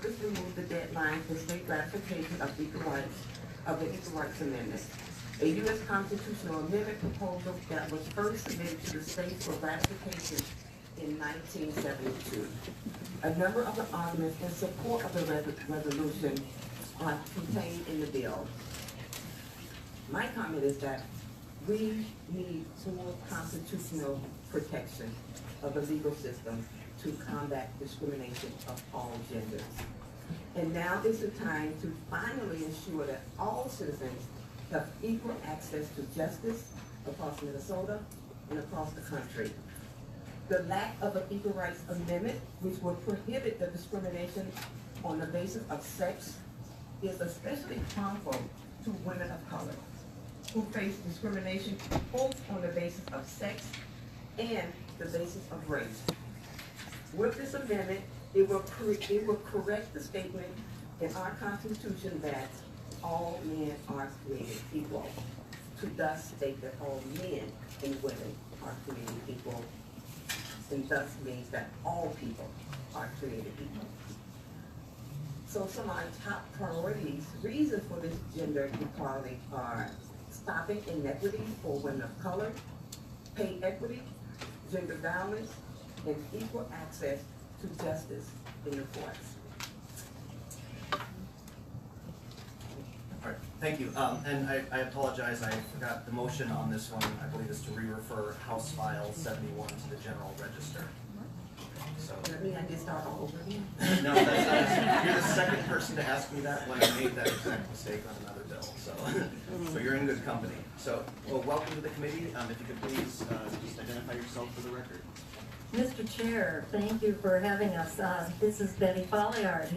purposely moved the deadline for state ratification of the Equal Rights Amendment, a U.S. constitutional amendment proposal that was first submitted to the states for ratification in 1972. A number of the arguments in support of the resolution are contained in the bill. My comment is that we need more constitutional protection of the legal system to combat discrimination of all genders. And now is the time to finally ensure that all citizens have equal access to justice across Minnesota and across the country. The lack of an Equal Rights Amendment, which will prohibit the discrimination on the basis of sex, is especially harmful to women of color who face discrimination both on the basis of sex and the basis of race. With this amendment, it will correct the statement in our Constitution that all men are created equal, to thus state that all men and women are created equal, and thus means that all people are created equal. So some of our top priorities, reasons for this gender equality are stopping inequity for women of color, pay equity, gender balance, and equal access to justice in the courts. All right, thank you. And I apologize, I forgot the motion on this one, I believe is to re-refer House File 71 to the General Register. So. Let me just start all over again. No, that's, you're the second person to ask me that when I made that exact mistake on another bill, so you're in good company. So, well, welcome to the committee. If you could please just identify yourself for the record. Mr. Chair, thank you for having us. This is Betty Folliard.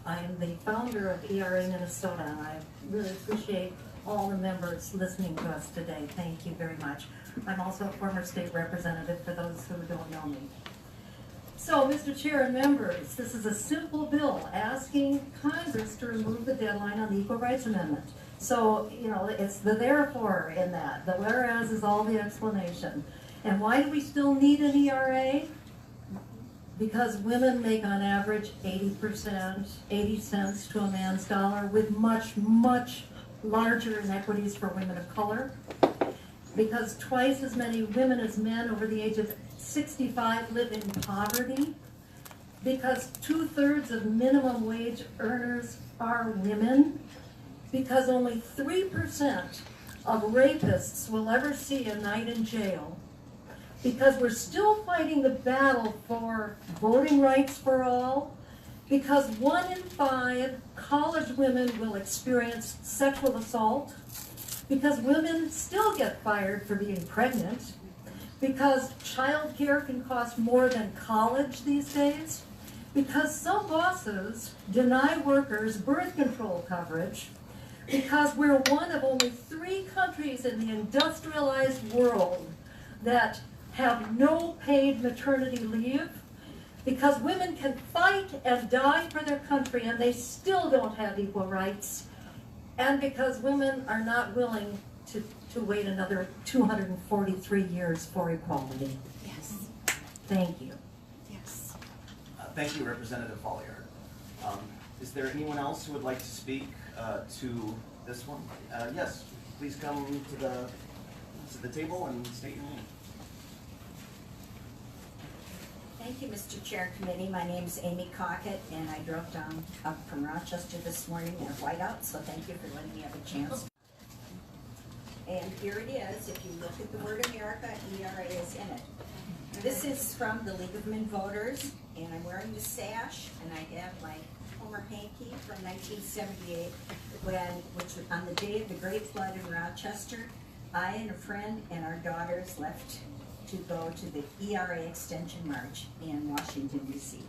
I am the founder of ERA Minnesota, and I really appreciate all the members listening to us today. Thank you very much. I'm also a former state representative for those who don't know me. So, Mr. Chair and members, this is a simple bill asking Congress to remove the deadline on the Equal Rights Amendment. So, you know, it's the therefore in that. The whereas is all the explanation. And why do we still need an ERA? Because women make on average 80%, 80 cents to a man's dollar, with much, much larger inequities for women of color. Because twice as many women as men over the age of 65 live in poverty. Because 2/3 of minimum wage earners are women. Because only 3% of rapists will ever see a night in jail. Because we're still fighting the battle for voting rights for all. Because 1 in 5 college women will experience sexual assault. Because women still get fired for being pregnant. Because childcare can cost more than college these days. Because some bosses deny workers birth control coverage. Because we're one of only 3 countries in the industrialized world that have no paid maternity leave. Because women can fight and die for their country and they still don't have equal rights. And because women are not willing to wait another 243 years for equality. Yes. Thank you. Yes. Thank you, Representative Folliard. Is there anyone else who would like to speak to this one? Yes, please come to the table and state your name. Thank you, Mr. Chair and Committee. My name is Amy Cockett, and I drove down up from Rochester this morning in a whiteout, so thank you for letting me have a chance. And here it is. If you look at the word America, ERA is in it. This is from the League of Women Voters, and I'm wearing the sash, and I have my Homer hanky from 1978, which was on the day of the Great Flood in Rochester. I and a friend and our daughters left to go to the ERA Extension March in Washington, D.C.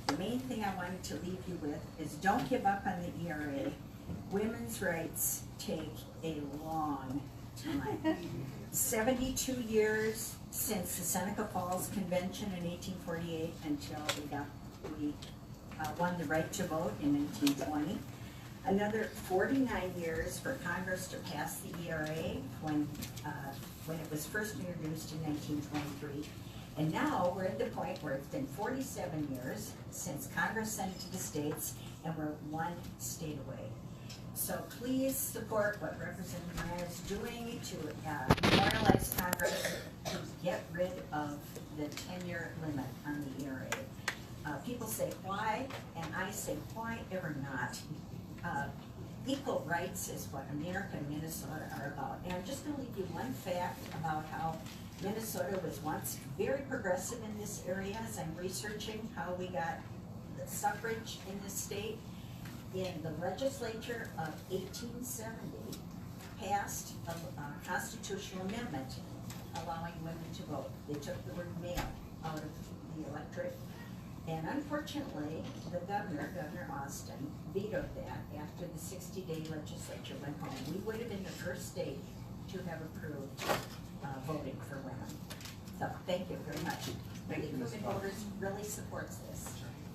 The main thing I wanted to leave you with is don't give up on the ERA. Women's rights take a long time. 72 years since the Seneca Falls Convention in 1848 until we won the right to vote in 1920. Another 49 years for Congress to pass the ERA when it was first introduced in 1923. And now we're at the point where it's been 47 years since Congress sent it to the states, and we're one state away. So please support what Representative Moran is doing to memorialize Congress to get rid of the 10-year limit on the ERA. People say why, and I say why ever not. Equal rights is what America and Minnesota are about. And I'm just going to leave you one fact about how Minnesota was once very progressive in this area as I'm researching how we got the suffrage in this state. In the legislature of 1870, passed a constitutional amendment allowing women to vote. They took the word male out of the electorate. And unfortunately, the governor, Governor Austin, vetoed that after the 60-day legislature went home. We would have been the first state to have approved voting for women. So thank you very much. Thank you, Ms. Women Cocker. Voters really supports this.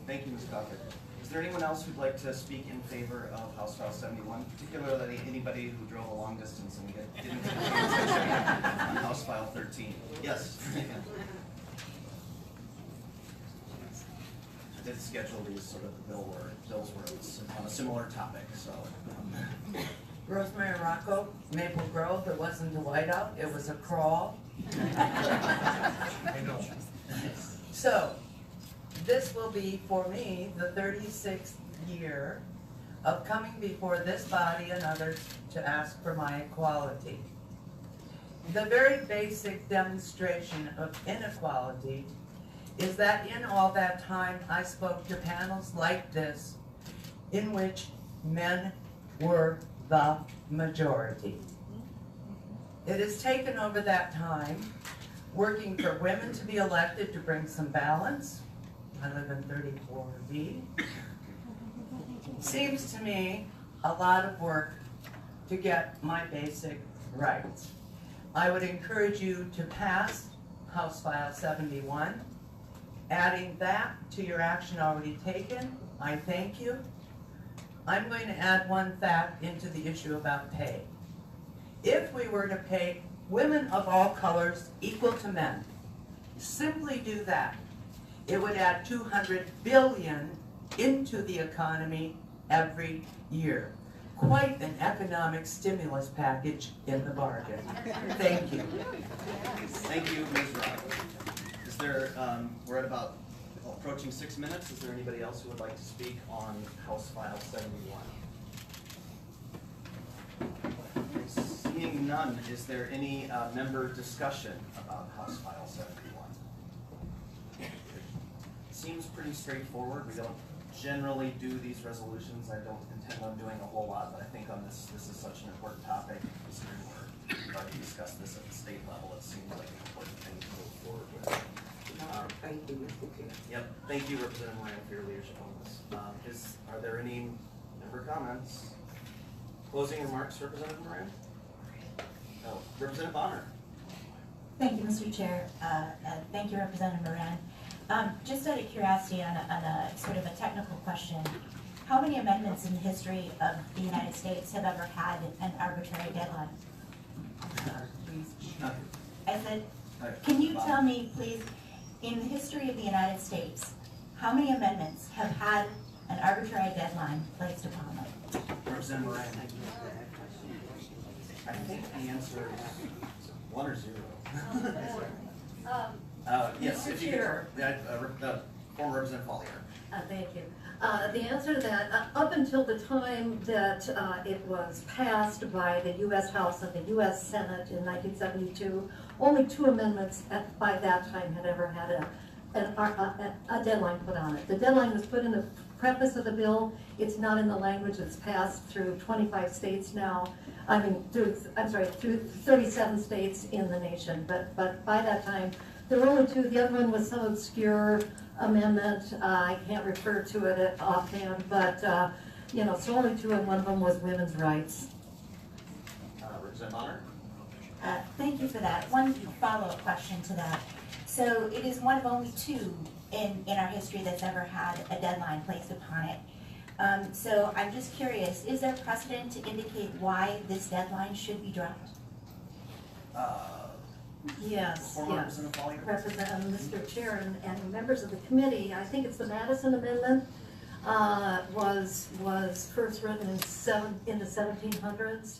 Thank you, Ms. Cocker. Is there anyone else who'd like to speak in favor of House File 71, particularly anybody who drove a long distance and didn't pay attention on House File 13? Yes. I did schedule these so that the bills were on a similar topic, so. Rosemary Rocco, Maple Grove, it wasn't a whiteout, it was a crawl. So, this will be, for me, the 36th year of coming before this body and others to ask for my equality. The very basic demonstration of inequality is that in all that time I spoke to panels like this in which men were the majority. It has taken over that time working for women to be elected to bring some balance. I live in 34B. Seems to me a lot of work to get my basic rights. I would encourage you to pass House File 71. Adding that to your action already taken, I thank you. I'm going to add one fact into the issue about pay. If we were to pay women of all colors equal to men, simply do that, it would add $200 billion into the economy every year. Quite an economic stimulus package in the bargain. Thank you. Thank you, Ms. Rock. Is there, we're at about approaching 6 minutes. Is there anybody else who would like to speak on House File 71? Seeing none, is there any member discussion about House File 71? Seems pretty straightforward. We don't generally do these resolutions. I don't intend on doing a whole lot, but I think on this is such an important topic. Considering we're about to discuss this at the state level, it seems like an important thing to move forward with. Thank you, Mr. Chair. Yep. Thank you, Representative Moran, for your leadership on this. Are there any member comments? Closing remarks, Representative Moran? Oh, Representative Bonner. Thank you, Mr. Chair. Thank you, Representative Moran. Just out of curiosity on a sort of a technical question, how many amendments in the history of the United States have ever had an arbitrary deadline? I said, can you tell me, please, in the history of the United States, how many amendments have had an arbitrary deadline placed upon them? Representative Moran. I think the answer is 1 or 0. Yes, if you could, former Representative Follier. Thank you. The answer to that, up until the time that it was passed by the U.S. House and the U.S. Senate in 1972, only 2 amendments by that time had ever had a deadline put on it. The deadline was put in the preface of the bill. It's not in the language that's passed through 25 states now. Through 37 states in the nation. But by that time, there were only 2. The other one was some obscure amendment. I can't refer to it offhand, but so only 2, and one of them was women's rights. Representative Bonner. Thank you for that. One follow-up question to that. So it is one of only 2 in our history that's ever had a deadline placed upon it. So I'm just curious, is there precedent to indicate why this deadline should be dropped? Yes, Former yes. Representative Follier. Mr. Chair and members of the committee, I think it's the Madison Amendment, was first written in the 1700s,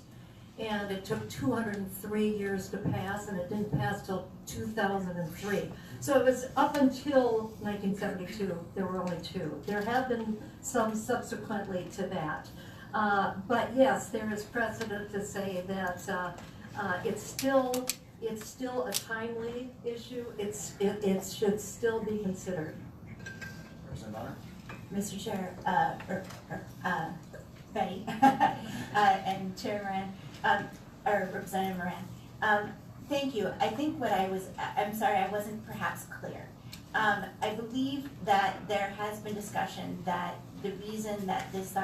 and it took 203 years to pass, and it didn't pass till 2003. So it was up until 1972, there were only two. There have been some subsequently to that. But yes, there is precedent to say that it's still a timely issue. It should still be considered. Representative Bonner? Mr. Chair, Betty, and Chair Moran, or Representative Moran. Thank you. I think I'm sorry, I wasn't perhaps clear. I believe that there has been discussion that the reason that this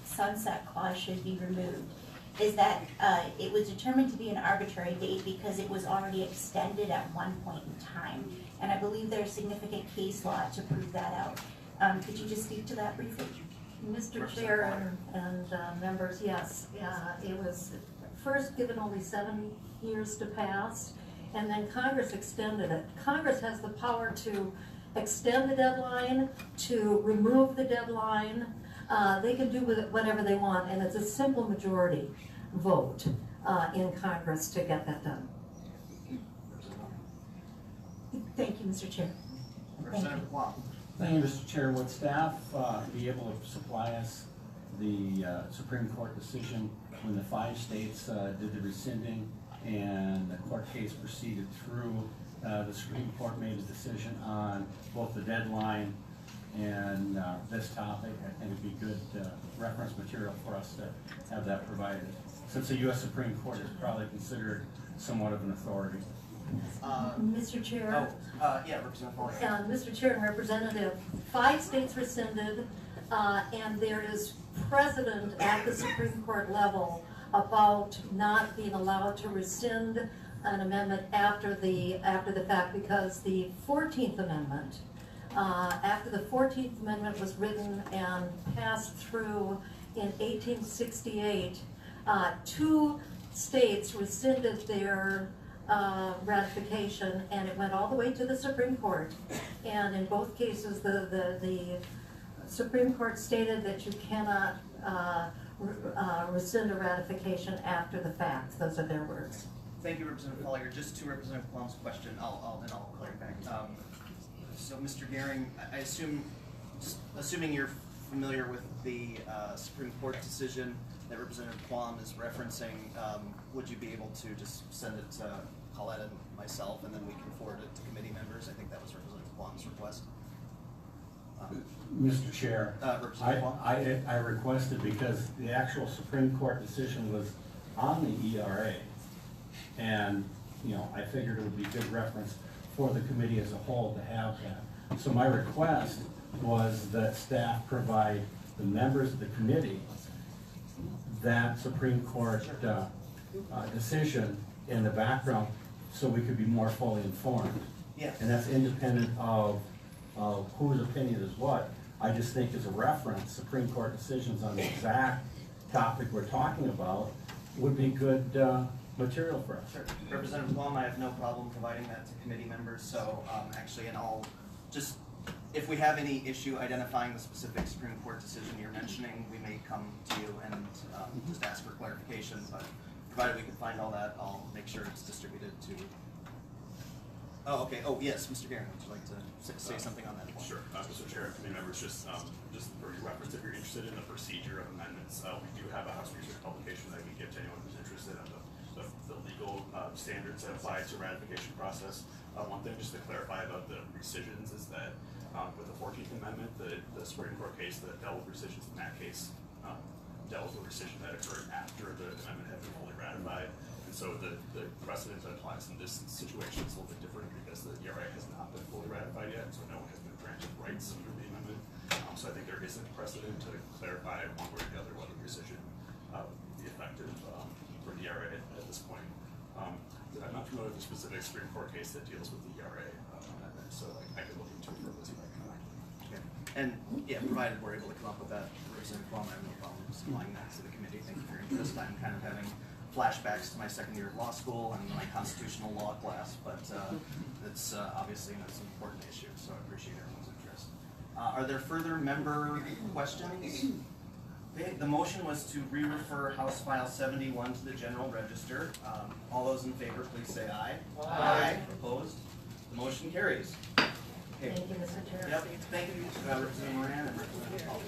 sunset clause should be removed is that it was determined to be an arbitrary date because it was already extended at one point in time. And I believe there's significant case law to prove that out. Could you just speak to that briefly? Mr. Chair and members, yes, it was first given only 7 years to pass, and then Congress extended it. Congress has the power to extend the deadline, to remove the deadline. They can do with it whatever they want, and it's a simple majority vote in Congress to get that done. Thank you, Mr. Chair. Representative Guam? Thank you, Mr. Chair. Would staff be able to supply us the Supreme Court decision when the 5 states did the rescinding and the court case proceeded through? The Supreme Court made a decision on both the deadline and this topic. I think it'd be good reference material for us to have that provided, since the U.S. Supreme Court is probably considered somewhat of an authority. Mr. Chair. Yeah, Representative Follier. Mr. Chair and Representative, 5 states rescinded, and there is precedent at the Supreme Court level about not being allowed to rescind an amendment after the fact, because the 14th Amendment, after the 14th Amendment was written and passed through in 1868, 2 states rescinded their ratification, and it went all the way to the Supreme Court. And in both cases, the Supreme Court stated that you cannot rescind a ratification after the fact. Those are their words. Thank you, Representative Follier. Just to Representative Guam's question, I'll call you back. So, Mr. Gehring, I assume, assuming you're familiar with the Supreme Court decision that Representative Guam is referencing, would you be able to just send it to Colette and myself, and then we can forward it to committee members? I think that was Representative Guam's request. Mr. Chair, Representative Guam? I requested because the actual Supreme Court decision was on the ERA, and I figured it would be good reference for the committee as a whole to have that. So my request was that staff provide the members of the committee that Supreme Court decision in the background so we could be more fully informed. Yeah. And that's independent of whose opinion is what. I just think as a reference, Supreme Court decisions on the exact topic we're talking about would be good material for us. Sure. Representative Guam, I have no problem providing that to committee members. So actually, and I'll just, if we have any issue identifying the specific Supreme Court decision you're mentioning, we may come to you and just ask for clarification. But provided we can find all that, I'll make sure it's distributed to. Oh, okay. Oh, yes, Mr. Gehring, would you like to say something on that point? Sure, Mr. Chair, committee members, just for your reference, if you're interested in the procedure of amendments, we do have a House research publication that we give to anyone who's interested in the legal standards that apply to ratification process. One thing just to clarify about the rescissions is that with the 14th Amendment, the Supreme Court case that dealt with rescissions in that case dealt with a rescission that occurred after the amendment had been fully ratified. And so the precedent that applies in this situation is a little bit different because the ERA has not been fully ratified yet, so no one has been granted rights under the amendment. So I think there isn't precedent to clarify one way or the other whether rescission would be effective for the ERA at this point. I'm not familiar with the specific Supreme Court case that deals with the ERA amendment, so I could look into it for this. Okay. And yeah, provided we're able to come up with that, Representative Guam, I have no problem supplying that to the committee. Thank you for your interest. I'm kind of having flashbacks to my second year of law school and my constitutional law class, but it's obviously it's an important issue, so I appreciate everyone's interest. Are there further member questions? Okay, the motion was to re-refer House File 71 to the General Register. All those in favor, please say aye. Aye. Opposed? The motion carries. Okay. Thank you, Mr. Chair. Yep, thank you, Representative Moran and Representative Paul.